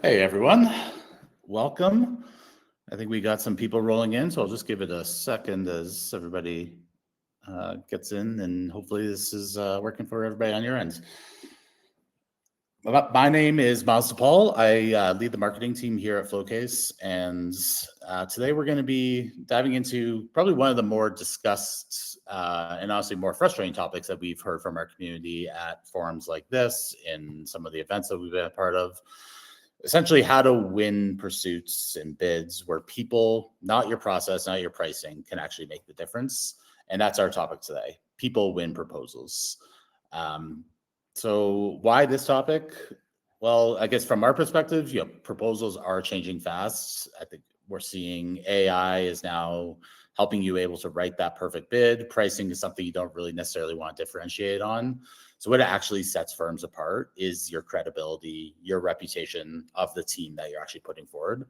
Hey everyone, welcome. I think we got some people rolling in, so I'll just give it a second as everybody gets in, and hopefully this is working for everybody on your end. My name is Miles DePaul. I lead the marketing team here at Flowcase, and today we're going to be diving into probably one of the more discussed and honestly more frustrating topics that we've heard from our community at forums like this, in some of the events that we've been a part of. Essentially, how to win pursuits and bids where people, not your process, not your pricing, can actually make the difference. And that's our topic today. People win proposals. So why this topic? Well, I guess from our perspective, proposals are changing fast. I think we're seeing AI is now helping you able to write that perfect bid. Pricing is something you don't really necessarily want to differentiate on. So what it actually sets firms apart is your credibility, your reputation of the team that you're actually putting forward.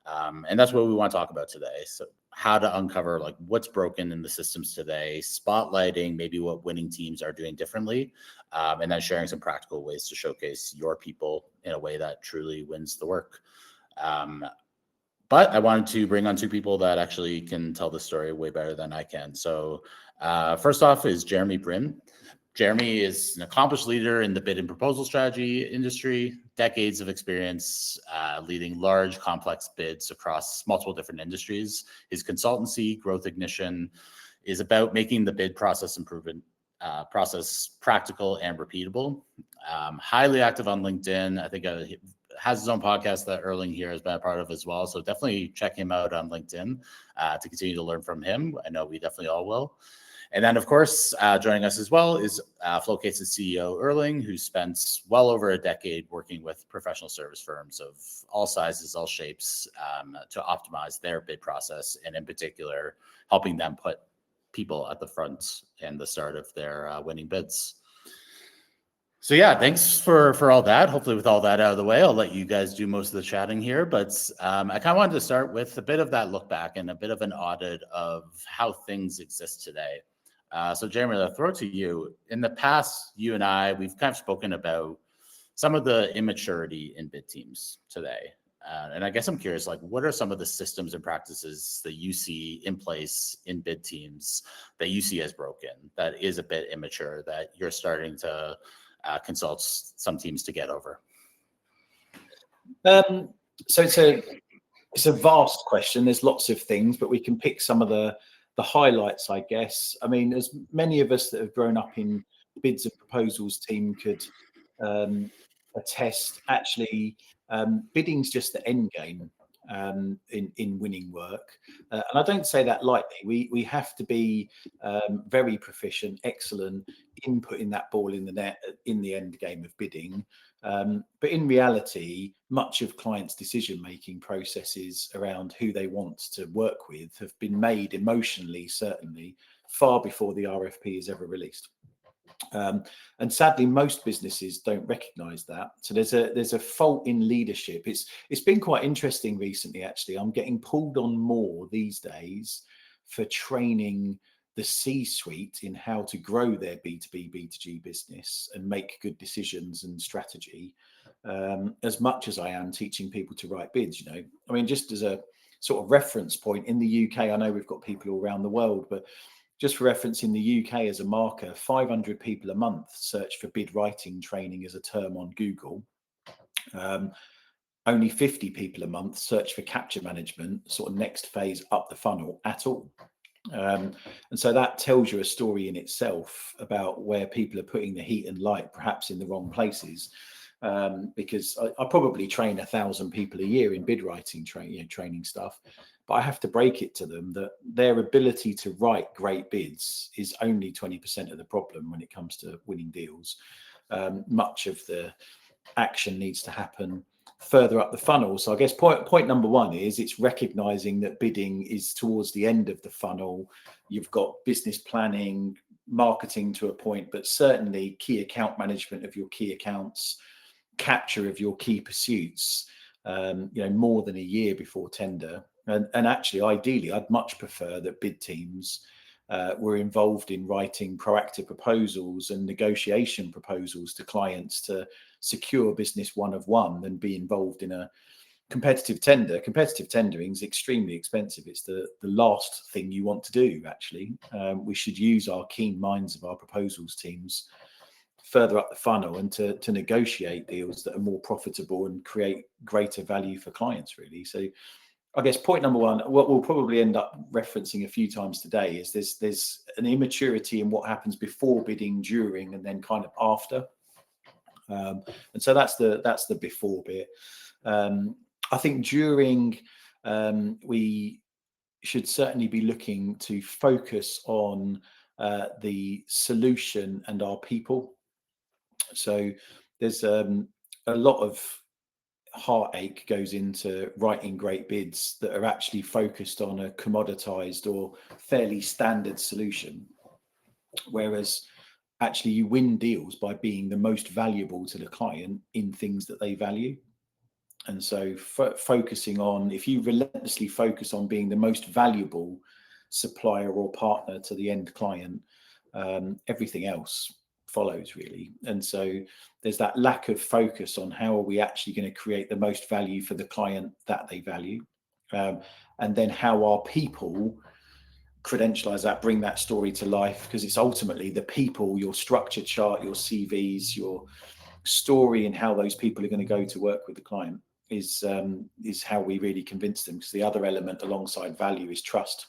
And that's what we want to talk about today. So how to uncover like what's broken in the systems today, spotlighting maybe what winning teams are doing differently, and then sharing some practical ways to showcase your people in a way that truly wins the work. But I wanted to bring on two people that actually can tell the story way better than I can. So first off is Jeremy Brin. Jeremy is an accomplished leader in the bid and proposal strategy industry, decades of experience leading large, complex bids across multiple different industries. His consultancy, Growth Ignition, is about making the bid process improvement process practical and repeatable. Highly active on LinkedIn. I think has his own podcast that Erling here has been a part of as well. So definitely check him out on LinkedIn to continue to learn from him. I know we definitely all will. And then, of course, joining us as well is Flowcase's CEO, Erling, who spent well over a decade working with professional service firms of all sizes, all shapes, to optimize their bid process, and in particular, helping them put people at the front and the start of their winning bids. So yeah, thanks for all that. Hopefully with all that out of the way, I'll let you guys do most of the chatting here. But I kind of wanted to start with a bit of that look back and a bit of an audit of how things exist today. So Jeremy, I'll throw it to you. In the past, you and I, we've kind of spoken about some of the immaturity in bid teams today. And I guess I'm curious, like, what are some of the systems and practices that you see in place in bid teams that you see as broken, that is a bit immature, that you're starting to consult some teams to get over? So it's a vast question. There's lots of things, but we can pick some of the highlights, I guess. I mean, as many of us that have grown up in bids and proposals team could attest, actually, bidding's just the end game in winning work. And I don't say that lightly. We have to be very proficient, excellent in putting that ball in the net in the end game of bidding. But in reality, much of clients' decision-making processes around who they want to work with have been made emotionally, certainly, far before the RFP is ever released. And sadly, most businesses don't recognise that. So there's a fault in leadership. It's been quite interesting recently, actually. I'm getting pulled on more these days for training the C-suite in how to grow their B2B, B2G business and make good decisions and strategy, as much as I am teaching people to write bids. You know, I mean, just as a sort of reference point, in the UK, I know we've got people all around the world, but just for reference, in the UK as a marker, 500 people a month search for bid writing training as a term on Google. Only 50 people a month search for capture management, sort of next phase up the funnel at all. And so that tells you a story in itself about where people are putting the heat and light, perhaps in the wrong places. Because I probably train 1,000 people a year in bid writing training stuff, but I have to break it to them that their ability to write great bids is only 20% of the problem when it comes to winning deals. Much of the action needs to happen further up the funnel. So I guess point number one is it's recognizing that bidding is towards the end of the funnel. You've got business planning, marketing to a point, but certainly key account management of your key accounts, capture of your key pursuits, more than a year before tender. And actually, ideally, I'd much prefer that bid teams we're involved in writing proactive proposals and negotiation proposals to clients to secure business one of one and be involved in a competitive tender. Competitive tendering is extremely expensive. It's the last thing you want to do, actually. We should use our keen minds of our proposals teams further up the funnel and to negotiate deals that are more profitable and create greater value for clients, really. So I guess point number one, what we'll probably end up referencing a few times today is there's an immaturity in what happens before bidding, during, and then kind of after. And so that's the before bit. I think during, we should certainly be looking to focus on the solution and our people. So there's a lot of heartache goes into writing great bids that are actually focused on a commoditized or fairly standard solution, whereas actually you win deals by being the most valuable to the client in things that they value. And so focusing on, if you relentlessly focus on being the most valuable supplier or partner to the end client, everything else follows, really. And so there's that lack of focus on how are we actually going to create the most value for the client that they value, and then how our people credentialize that, bring that story to life, because it's ultimately the people, your structure chart, your CVs, your story, and how those people are going to go to work with the client is how we really convince them, because the other element alongside value is trust.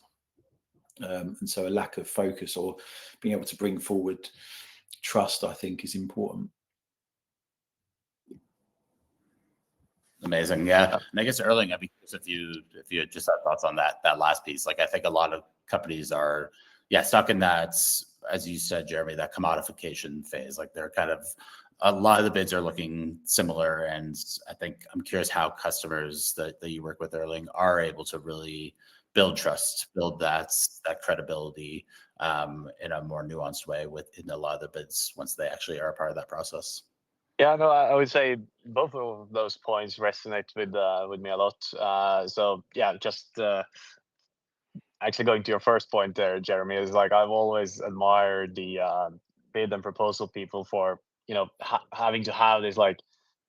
And so a lack of focus or being able to bring forward trust, I think, is important. Amazing. Yeah. And I guess Erling, I'd be curious if you just have thoughts on that last piece. Like, I think a lot of companies are stuck in that, as you said, Jeremy, that commodification phase. Like, they're kind of, a lot of the bids are looking similar. And I think I'm curious how customers that you work with, Erling, are able to really build trust, build that credibility in a more nuanced way within a lot of the bids once they actually are a part of that process. Yeah, no, I would say both of those points resonate with me a lot. So yeah, just actually going to your first point there, Jeremy, is like, I've always admired the bid and proposal people for, you know, having to have this like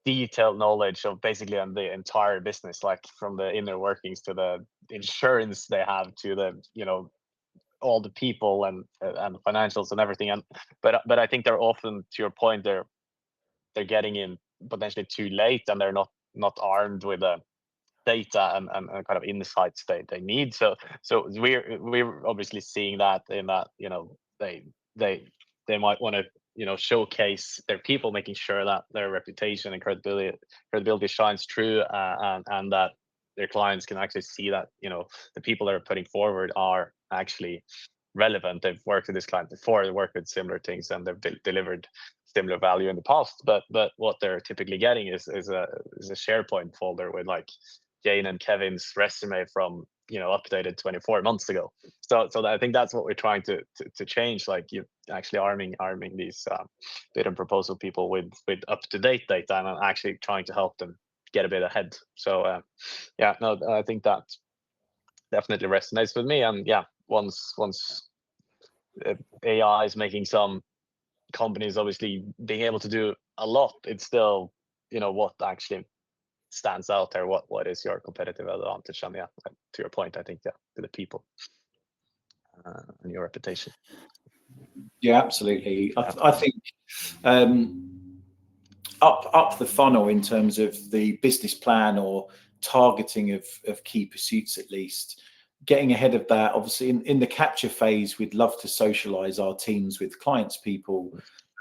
detailed knowledge of basically on the entire business, like from the inner workings to the insurance they have to the, you know, all the people and financials and everything. And but I think they're often, to your point, they're getting in potentially too late, and they're not armed with the data and kind of insights they need. So we're obviously seeing that in that, you know, they might want to, you know, showcase their people, making sure that their reputation and credibility shines through, and that their clients can actually see that, you know, the people they're putting forward are actually relevant. They've worked with this client before, they worked with similar things, and they've delivered similar value in the past. But what they're typically getting is a SharePoint folder with like Jane and Kevin's resume from, you know, updated 24 months ago. So I think that's what we're trying to change. Like, you actually arming these bid and proposal people with up to date data, and actually trying to help them get a bit ahead. So yeah, no, I think that definitely resonates with me. And yeah, once AI is making some companies obviously being able to do a lot, it's still, you know, what actually stands out there, what is your competitive advantage. And yeah, to your point, I think, yeah, to the people and your reputation. Yeah, absolutely. I think up the funnel in terms of the business plan or targeting of key pursuits, at least getting ahead of that. Obviously in the capture phase, we'd love to socialize our teams with clients people,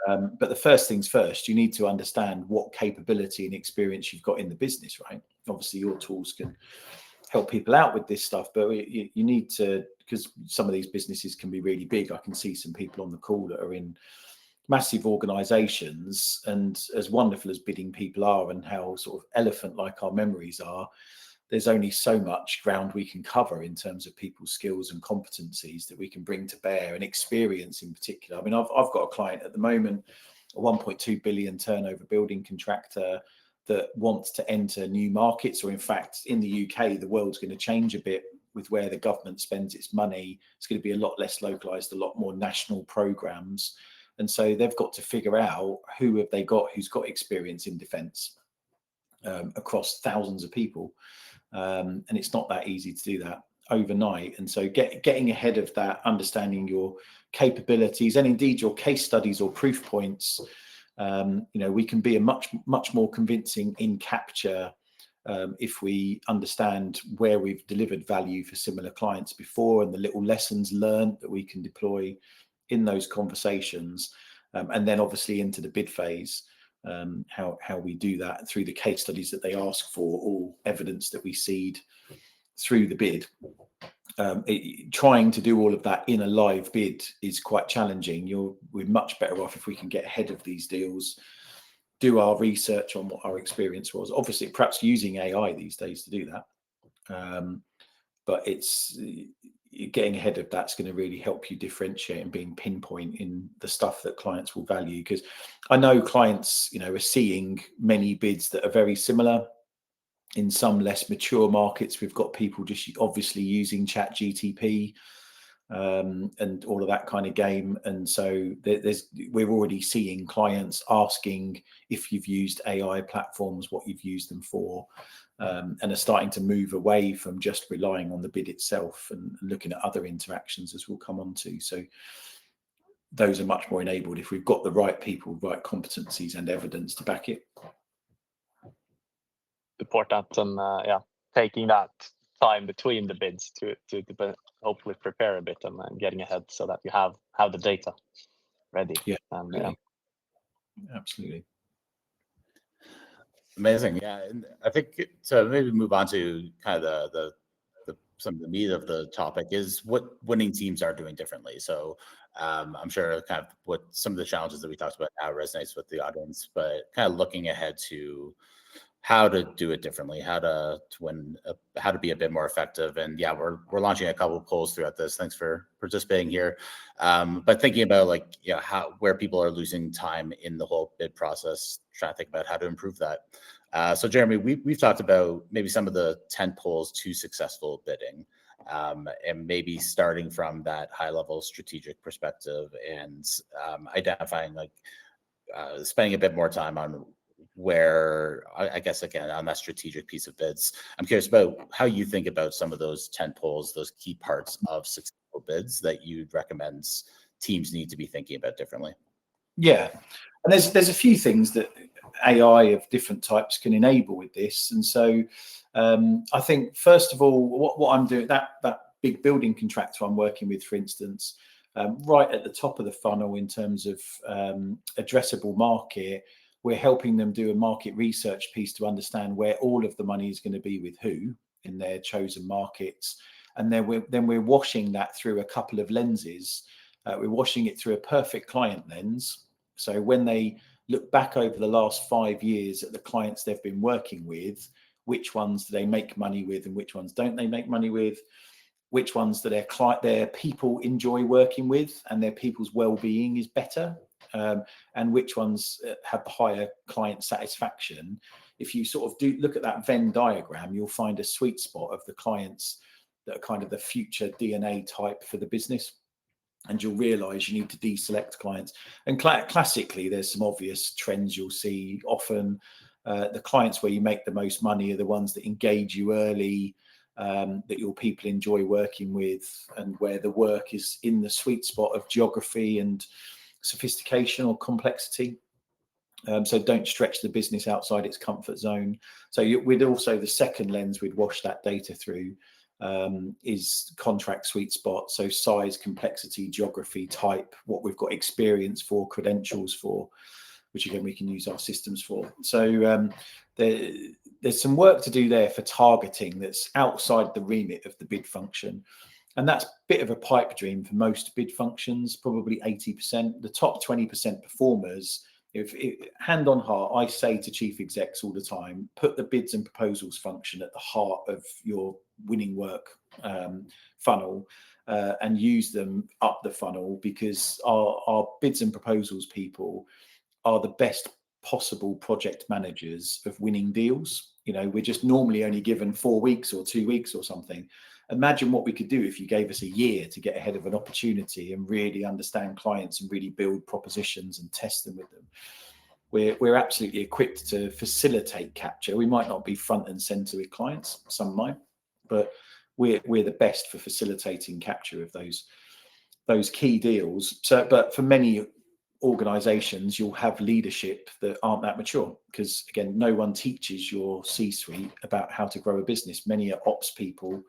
but the first things first, you need to understand what capability and experience you've got in the business, right? Obviously your tools can help people out with this stuff, but you need to, because some of these businesses can be really big. I can see some people on the call that are in massive organizations, and as wonderful as bidding people are and how sort of elephant like our memories are, there's only so much ground we can cover in terms of people's skills and competencies that we can bring to bear, and experience in particular. I mean, I've got a client at the moment, a 1.2 billion turnover building contractor that wants to enter new markets, or in fact in the UK the world's going to change a bit with where the government spends its money, it's going to be a lot less localized, a lot more national programs. And so they've got to figure out who have they got who's got experience in defence across thousands of people. And it's not that easy to do that overnight. And so getting ahead of that, understanding your capabilities and indeed your case studies or proof points, we can be a much more convincing in capture if we understand where we've delivered value for similar clients before and the little lessons learned that we can deploy in those conversations, and then obviously into the bid phase, how we do that through the case studies that they ask for, all evidence that we seed through the bid. Trying to do all of that in a live bid is quite challenging. We're much better off if we can get ahead of these deals, do our research on what our experience was. Obviously, perhaps using AI these days to do that, but it's getting ahead of that's going to really help you differentiate and being pinpoint in the stuff that clients will value. Because I know clients, are seeing many bids that are very similar. In some less mature markets, we've got people just obviously using ChatGTP and all of that kind of game. And so we're already seeing clients asking if you've used AI platforms, what you've used them for, and are starting to move away from just relying on the bid itself and looking at other interactions, as we'll come on to. So those are much more enabled if we've got the right people, right competencies and evidence to back it. Important, and taking that time between the bids to hopefully prepare a bit and getting ahead so that you have the data ready. Yeah, and absolutely. Amazing. Yeah, and I think to maybe move on to kind of the some of the meat of the topic is what winning teams are doing differently. So I'm sure kind of what some of the challenges that we talked about now resonates with the audience, but kind of looking ahead to how to do it differently, how to win, how to be a bit more effective. And yeah, we're launching a couple of polls throughout this. Thanks for participating here. But thinking about where people are losing time in the whole bid process, trying to think about how to improve that. So Jeremy, we've talked about maybe some of the 10 polls to successful bidding, and maybe starting from that high level strategic perspective and identifying spending a bit more time on where I guess again on that strategic piece of bids. I'm curious about how you think about some of those 10 polls, those key parts of successful bids that you'd recommend teams need to be thinking about differently. Yeah, and there's a few things that AI of different types can enable with this. And so I think first of all, what I'm doing, that big building contractor I'm working with, for instance, right at the top of the funnel in terms of addressable market, we're helping them do a market research piece to understand where all of the money is going to be with who in their chosen markets. And then we're washing that through a couple of lenses. We're washing it through a perfect client lens. So when they look back over the last 5 years at the clients they've been working with, which ones do they make money with and which ones don't they make money with? Which ones do their people enjoy working with and their people's well-being is better, and which ones have higher client satisfaction. If you sort of look at that Venn diagram, you'll find a sweet spot of the clients that are kind of the future DNA type for the business. And you'll realize you need to deselect clients. And classically, there's some obvious trends you'll see often. The clients where you make the most money are the ones that engage you early, that your people enjoy working with, and where the work is in the sweet spot of geography and sophistication or complexity. So don't stretch the business outside its comfort zone. So we'd also, the second lens we'd wash that data through is contract sweet spot. So size, complexity, geography, type, what we've got experience for, credentials for, which again we can use our systems for. So there's some work to do there for targeting that's outside the remit of the bid function. And that's a bit of a pipe dream for most bid functions, probably 80%. The top 20% performers, hand on heart, I say to chief execs all the time, put the bids and proposals function at the heart of your winning work funnel, and use them up the funnel, because our bids and proposals people are the best possible project managers of winning deals. We're just normally only given 4 weeks or 2 weeks or something. imagine what we could do if you gave us a year to get ahead of an opportunity and really understand clients and really build propositions and test them with them. We're absolutely equipped to facilitate capture. We might not be front and center with clients, some might, but we're the best for facilitating capture of those key deals. So, but for many organizations, you'll have leadership that aren't that mature, because again, no one teaches your C-suite about how to grow a business. Many are ops people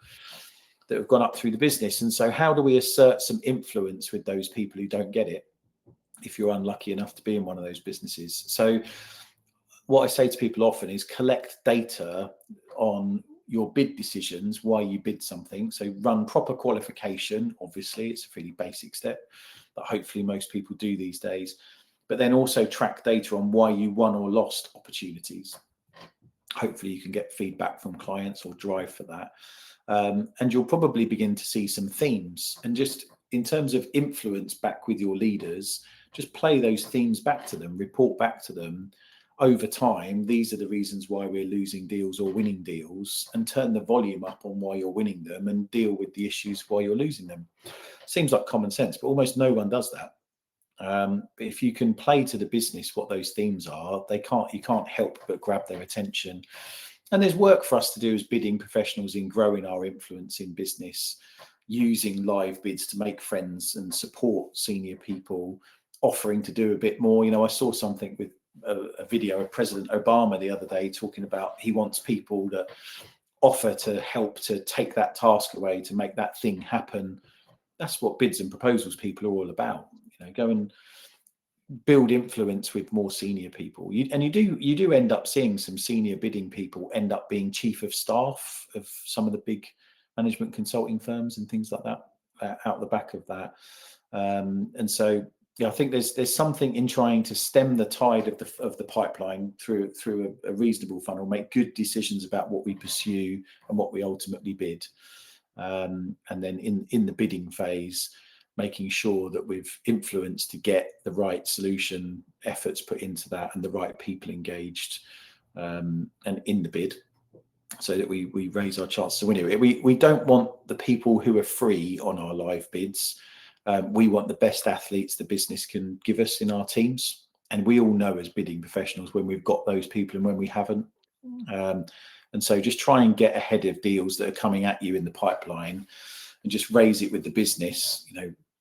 that have gone up through the business. And so how do we assert some influence with those people who don't get it, if you're unlucky enough to be in one of those businesses? So what I say to people often is collect data on your bid decisions, why you bid something. So run proper qualification. Obviously, it's a pretty basic step, but hopefully most people do these days. But then also track data on why you won or lost opportunities. Hopefully you can get feedback from clients or drive for that. And you'll probably begin to see some themes. And just in terms of influence back with your leaders, just play those themes back to them, report back to them. Over time, these are the reasons why we're losing deals or winning deals, and turn the volume up on why you're winning them and deal with the issues why you're losing them. Seems like common sense, but almost no one does that. But if you can play to the business what those themes are, you can't help but grab their attention. And there's work for us to do as bidding professionals in growing our influence in business, using live bids to make friends and support senior people, offering to do a bit more. I saw something with a video of President Obama the other day talking about he wants people that offer to help to take that task away, to make that thing happen. That's what bids and proposals people are all about. Go and build influence with more senior people. You do end up seeing some senior bidding people end up being chief of staff of some of the big management consulting firms and things like that out the back of that. And so, I think there's something in trying to stem the tide of the pipeline through a reasonable funnel, make good decisions about what we pursue and what we ultimately bid. And then in the bidding phase, making sure that we've influenced to get the right solution efforts put into that and the right people engaged and in the bid, so that we raise our chance to win it. We don't want the people who are free on our live bids. We want the best athletes the business can give us in our teams. And we all know as bidding professionals when we've got those people and when we haven't. And so just try and get ahead of deals that are coming at you in the pipeline and just raise it with the business.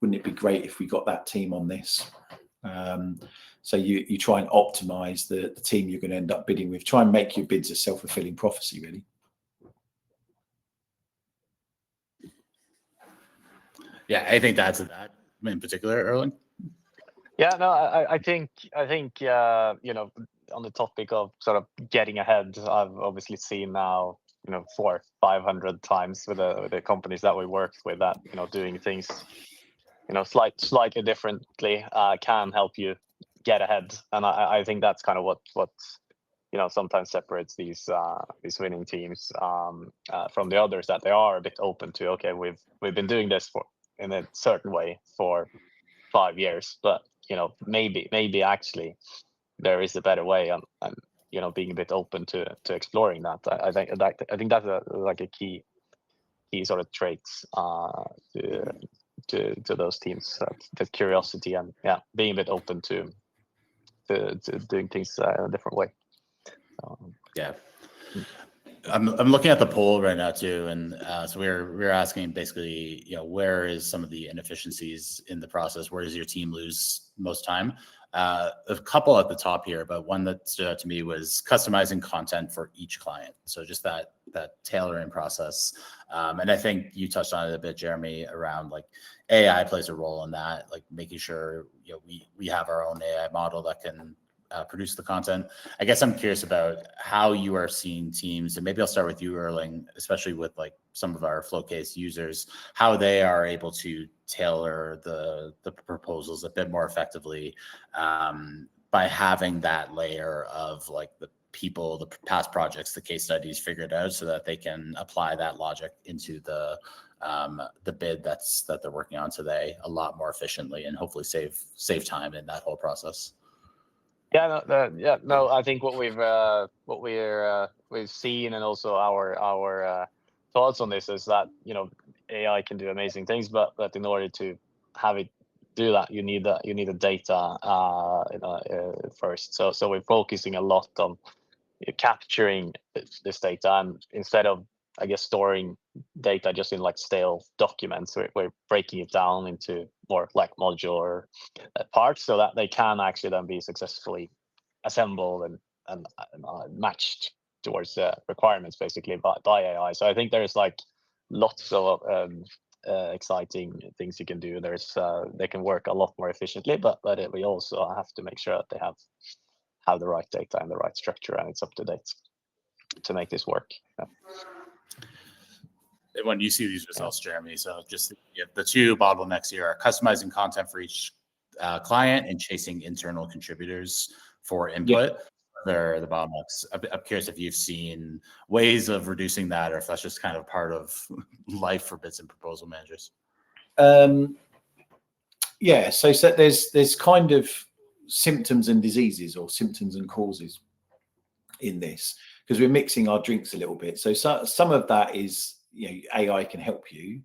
Wouldn't it be great if we got that team on this? So you try and optimize the team you're going to end up bidding with. Try and make your bids a self-fulfilling prophecy, really. Yeah, I think that's that in particular, Erling. Yeah, no, I think on the topic of sort of getting ahead, I've obviously seen now 400-500 times with the companies that we work with that doing things slightly differently can help you get ahead. And I think that's kind of what sometimes separates these winning teams from the others, that they are a bit open to, okay, we've been doing this in a certain way for 5 years, but maybe actually there is a better way, and being a bit open to exploring that. I think that's a key sort of traits to those teams, the curiosity and being a bit open to doing things in a different way. Yeah. I'm looking at the poll right now too, and so we're asking basically, where is some of the inefficiencies in the process? Where does your team lose most time? A couple at the top here, but one that stood out to me was customizing content for each client. So just that tailoring process, and I think you touched on it a bit, Jeremy, around like AI plays a role in that, like making sure we have our own AI model that can produce the content. I guess I'm curious about how you are seeing teams, and maybe I'll start with you, Erling, especially with like some of our Flowcase users, how they are able to tailor the proposals a bit more effectively by having that layer of like the people, the past projects, the case studies figured out, so that they can apply that logic into the bid that they're working on today a lot more efficiently, and hopefully save time in that whole process. I think what we've seen, and also our thoughts on this is that, AI can do amazing things, but in order to have it do that, you need the data first. So we're focusing a lot on capturing this data, and instead of, I guess, storing data just in like stale documents, we're breaking it down into more like modular parts, so that they can actually then be successfully assembled and matched towards the requirements basically by AI. So I think there's like lots of exciting things you can do. They can work a lot more efficiently, but we also have to make sure that they have the right data and the right structure, and it's up to date to make this work. Yeah. When you see these results, Jeremy, so just the two bottlenecks here are customizing content for each client and chasing internal contributors for input. They're the bottlenecks. I'm curious if you've seen ways of reducing that, or if that's just kind of part of life for bids and proposal managers. Yeah, so there's kind of symptoms and diseases, or symptoms and causes in this, because we're mixing our drinks a little bit. So some of that is, AI can help you,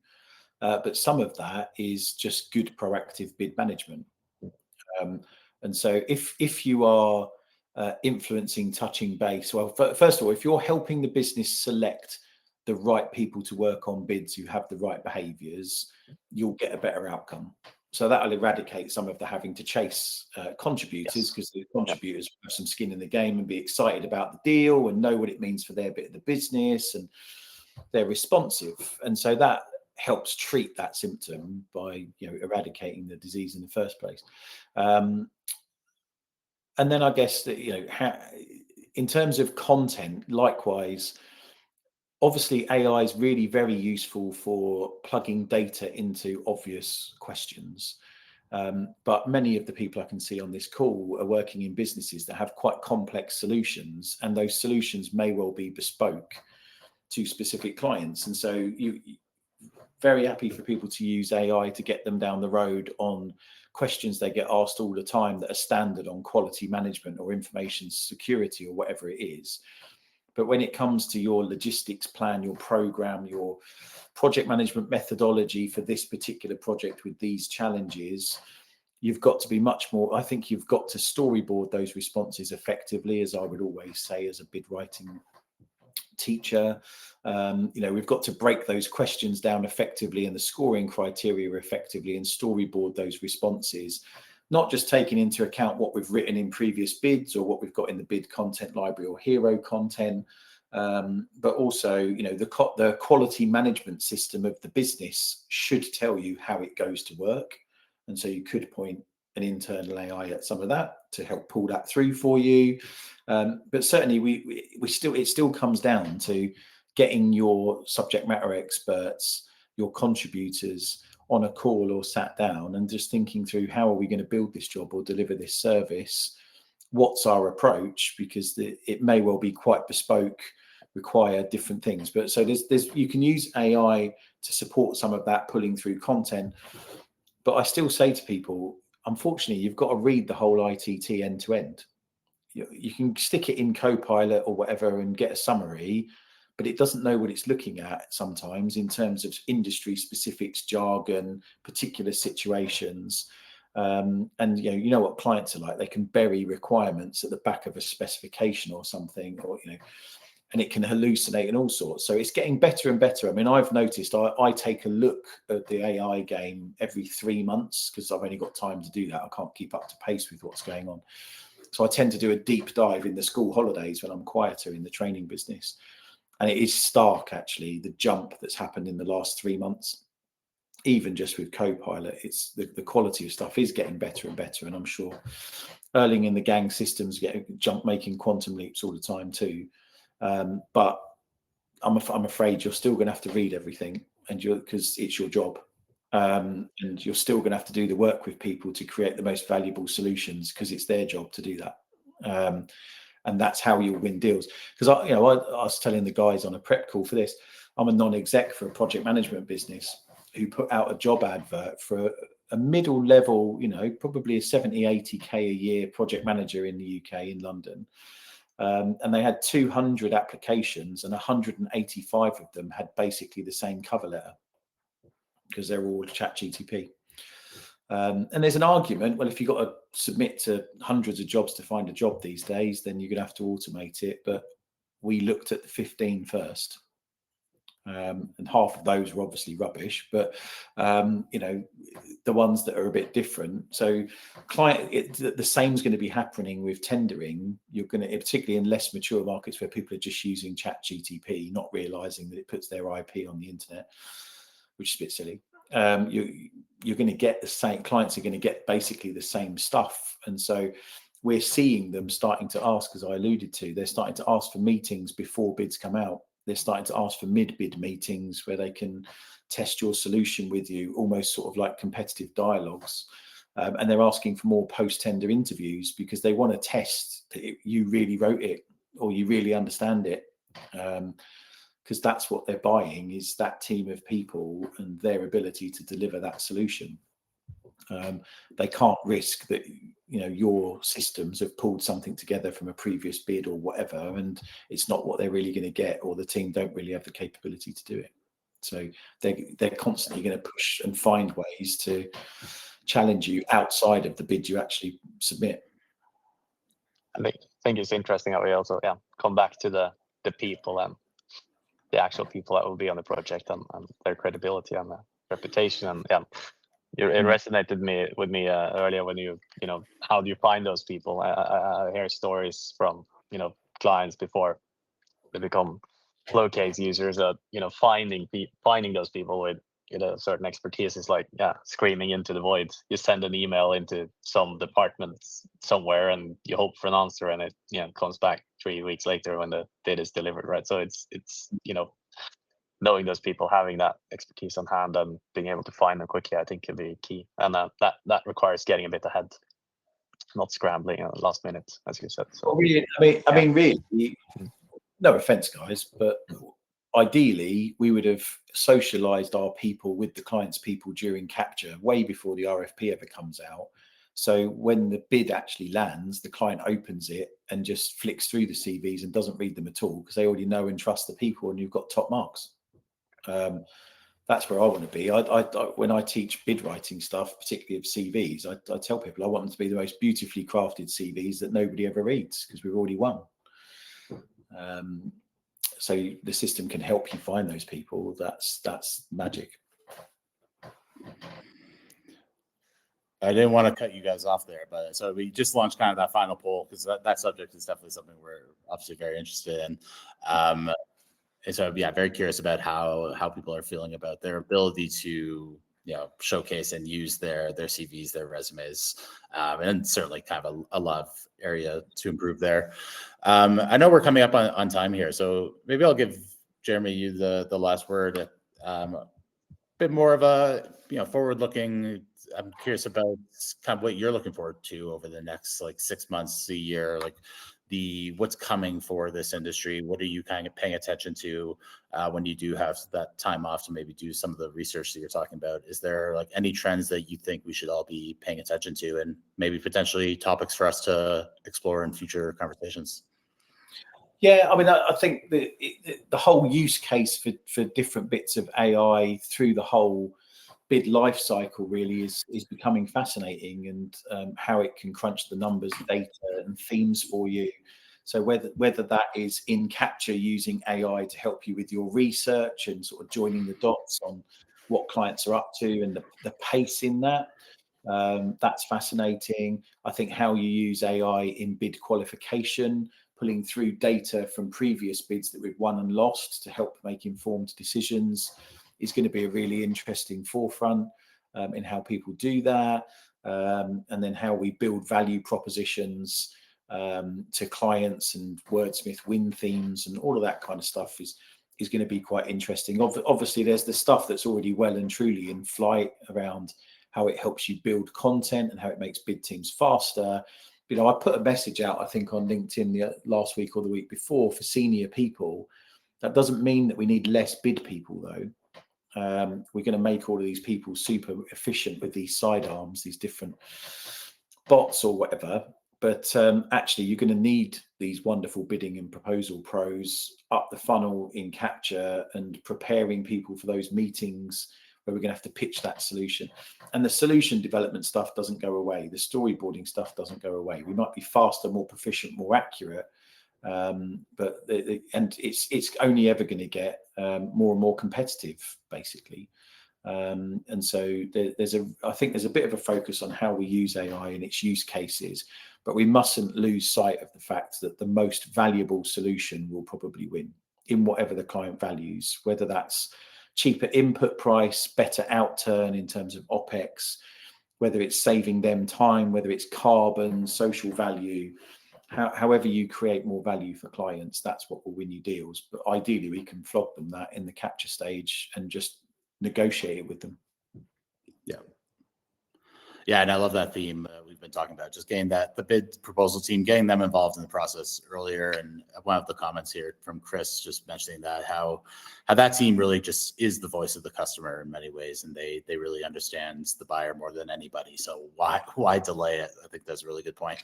but some of that is just good proactive bid management. And so if you are influencing, touching base, well, first of all, if you're helping the business select the right people to work on bids who have the right behaviors, you'll get a better outcome. So that'll eradicate some of the having to chase contributors, because the contributors have some skin in the game and be excited about the deal and know what it means for their bit of the business, and they're responsive. And so that helps treat that symptom by eradicating the disease in the first place. And then I guess that in terms of content, likewise, obviously AI is really very useful for plugging data into obvious questions. But many of the people I can see on this call are working in businesses that have quite complex solutions, and those solutions may well be bespoke to specific clients. And so you very happy for people to use AI to get them down the road on questions they get asked all the time that are standard on quality management or information security or whatever it is. But when it comes to your logistics plan, your program, your project management methodology for this particular project with these challenges, you've got to be much more, I think you've got to storyboard those responses effectively, as I would always say as a bid writing teacher. We've got to break those questions down effectively and the scoring criteria effectively, and storyboard those responses, not just taking into account what we've written in previous bids or what we've got in the bid content library or hero content, but also, the quality management system of the business should tell you how it goes to work. And so you could point an internal AI at some of that to help pull that through for you. But certainly it still comes down to getting your subject matter experts, your contributors on a call or sat down and just thinking through, how are we going to build this job or deliver this service? What's our approach? Because it may well be quite bespoke, require different things. But so you can use AI to support some of that pulling through content. But I still say to people, unfortunately, you've got to read the whole ITT end to end. You can stick it in Copilot or whatever and get a summary, but it doesn't know what it's looking at sometimes in terms of industry specifics, jargon, particular situations. And you know what clients are like. They can bury requirements at the back of a specification or something, or and it can hallucinate and all sorts. So it's getting better and better. I mean, I've noticed I take a look at the AI game every 3 months, because I've only got time to do that. I can't keep up to pace with what's going on. So I tend to do a deep dive in the school holidays when I'm quieter in the training business. And it is stark, actually, the jump that's happened in the last 3 months. Even just with Copilot, it's the quality of stuff is getting better and better. And I'm sure Erling and the gang systems making quantum leaps all the time too. But I'm afraid you're still going to have to read everything, and because it's your job. And you're still going to have to do the work with people to create the most valuable solutions, because it's their job to do that. And that's how you'll win deals. Because I was telling the guys on a prep call for this, I'm a non-exec for a project management business who put out a job advert for a middle level, probably a 70, 80K a year project manager in the UK, in London. And they had 200 applications, and 185 of them had basically the same cover letter because they're all ChatGTP. And there's an argument, well, if you've got to submit to hundreds of jobs to find a job these days, then you're going to have to automate it. But we looked at the 15 first. And half of those were obviously rubbish, but you know, the ones that are a bit different. So the same is going to be happening with tendering. You're going to, particularly in less mature markets where people are just using ChatGTP, not realizing that it puts their IP on the internet, which is a bit silly. You're going to get the same, clients are going to get basically the same stuff. And so we're seeing them starting to ask, as I alluded to, they're starting to ask for meetings before bids come out. They're starting to ask for mid-bid meetings where they can test your solution with you, almost sort of like competitive dialogues. And they're asking for more post-tender interviews because they want to test that you really wrote it or you really understand it. Because that's what they're buying, is that team of people and their ability to deliver that solution. They can't risk that, you know, your systems have pulled something together from a previous bid or whatever, and it's not what they're really going to get, or the team don't really have the capability to do it. So they're constantly going to push and find ways to challenge you outside of the bid you actually submit. I think it's interesting how we also come back to the people and the actual people that will be on the project and their credibility and reputation. And it resonated with me earlier when you know, how do you find those people? I hear stories from, you know, clients before they become flow case users that, you know, finding those people with, you know, certain expertise is like screaming into the void. You send an email into some department somewhere and you hope for an answer, and it, you know, comes back 3 weeks later when the data is delivered, right? So it's you know, knowing those people, having that expertise on hand and being able to find them quickly, I think could be key. And that requires getting a bit ahead, not scrambling at the last minute, as you said. So well, really, I mean, really, no offense, guys, but ideally we would have socialized our people with the client's people during capture way before the RFP ever comes out. So when the bid actually lands, the client opens it and just flicks through the CVs and doesn't read them at all, because they already know and trust the people, and you've got top marks. That's where I want to be. When I teach bid writing stuff, particularly of CVs, I tell people I want them to be the most beautifully crafted CVs that nobody ever reads, because we've already won. So the system can help you find those people. That's magic. I didn't want to cut you guys off there, but so we just launched kind of that final poll, because that subject is definitely something we're obviously very interested in. And so, very curious about how people are feeling about their ability to, you know, showcase and use their CVs, their resumes, and certainly kind of a lot of area to improve there. I know we're coming up on time here, so maybe I'll give Jeremy you the last word. A bit more of a, you know, forward looking. I'm curious about kind of what you're looking forward to over the next like 6 months, a year, like what's coming for this industry. What are you kind of paying attention to when you do have that time off to maybe do some of the research that you're talking about? Is there like any trends that you think we should all be paying attention to, and maybe potentially topics for us to explore in future conversations? Yeah, I mean, I think the whole use case for different bits of AI through the whole bid life cycle really is becoming fascinating, and how it can crunch the numbers, data, and themes for you. So whether that is in capture using AI to help you with your research and sort of joining the dots on what clients are up to and the pace in that, that's fascinating. I think how you use AI in bid qualification, pulling through data from previous bids that we've won and lost to help make informed decisions, is going to be a really interesting forefront in how people do that. And then how we build value propositions to clients and wordsmith win themes and all of that kind of stuff is going to be quite interesting. Obviously, there's the stuff that's already well and truly in flight around how it helps you build content and how it makes bid teams faster. You know, I put a message out, I think, on LinkedIn last week or the week before for senior people. That doesn't mean that we need less bid people, though. We're going to make all of these people super efficient with these sidearms, these different bots or whatever. But actually, you're going to need these wonderful bidding and proposal pros up the funnel in capture and preparing people for those meetings where we're going to have to pitch that solution. And the solution development stuff doesn't go away. The storyboarding stuff doesn't go away. We might be faster, more proficient, more accurate, but it's only ever going to get more and more competitive, basically. And so I think there's a bit of a focus on how we use AI and its use cases, but we mustn't lose sight of the fact that the most valuable solution will probably win in whatever the client values, whether that's cheaper input price, better outturn in terms of OPEX, whether it's saving them time, whether it's carbon, social value. However you create more value for clients, that's what will win you deals. But ideally, we can flog them that in the capture stage and just negotiate it with them. Yeah, and I love that theme we've been talking about, just getting the bid proposal team, getting them involved in the process earlier. And one of the comments here from Chris just mentioning that how that team really just is the voice of the customer in many ways, and they really understand the buyer more than anybody. So why delay it? I think that's a really good point.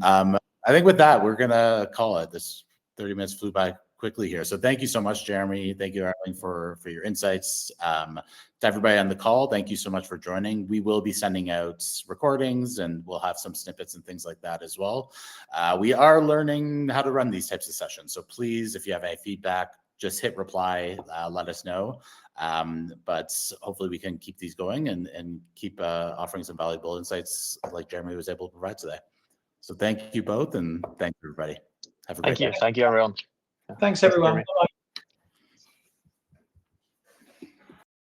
I think with that, we're gonna call it. This 30 minutes flew by quickly here. So thank you so much, Jeremy. Thank you, Arlene, for your insights. To everybody on the call, thank you so much for joining. We will be sending out recordings and we'll have some snippets and things like that as well. We are learning how to run these types of sessions. So please, if you have any feedback, just hit reply, let us know. But hopefully we can keep these going and keep offering some valuable insights like Jeremy was able to provide today. So thank you both, and thank you, everybody. Have a great day. Thank you, everyone. Thanks, everyone. Bye.